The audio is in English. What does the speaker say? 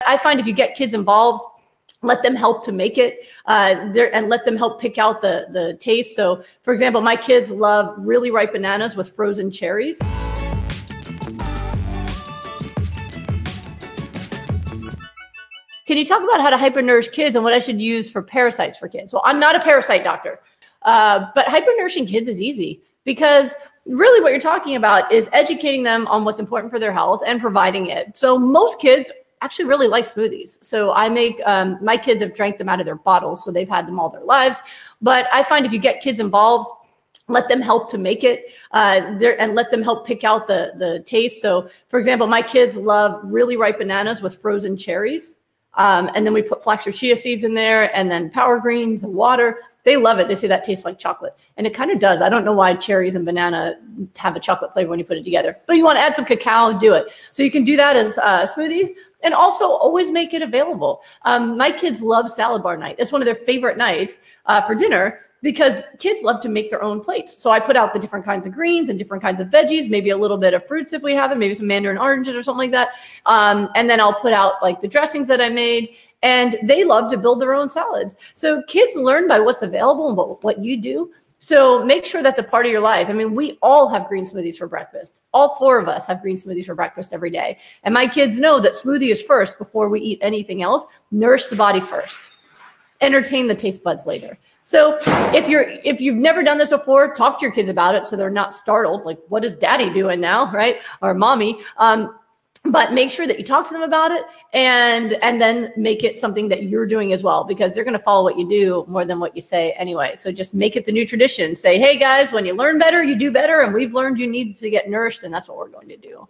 I find if you get kids involved, let them help to make it and let them help pick out the taste. So for example, my kids love really ripe bananas with frozen cherries. Can you talk about how to hyper-nourish kids and what I should use for parasites for kids? Well, I'm not a parasite doctor, but hyper-nourishing kids is easy because really what you're talking about is educating them on what's important for their health and providing it. So most kids actually really like smoothies. So I make, my kids have drank them out of their bottles, so they've had them all their lives. But I find if you get kids involved, let them help to make it and let them help pick out the taste. So for example, my kids love really ripe bananas with frozen cherries. And then we put flax or chia seeds in there and then power greens and water. They love it. They say that tastes like chocolate. And it kind of does. I don't know why cherries and banana have a chocolate flavor when you put it together. But you want to add some cacao, do it. So you can do that as smoothies. And also always make it available. My kids love salad bar night. It's one of their favorite nights for dinner because kids love to make their own plates. So I put out the different kinds of greens and different kinds of veggies, maybe a little bit of fruits if we have them, maybe some mandarin oranges or something like that. And then I'll put out like the dressings that I made. And they love to build their own salads. So kids learn by what's available and what you do. So make sure that's a part of your life. I mean, we all have green smoothies for breakfast. All 4 of us have green smoothies for breakfast every day. And my kids know that smoothie is first before we eat anything else. Nourish the body first. Entertain the taste buds later. So if you've never done this before, talk to your kids about it so they're not startled. Like, what is daddy doing now, right? Or mommy. But make sure that you talk to them about it and then make it something that you're doing as well, because they're going to follow what you do more than what you say anyway. So just make it the new tradition. Say, hey guys, when you learn better, you do better. And we've learned you need to get nourished, and that's what we're going to do.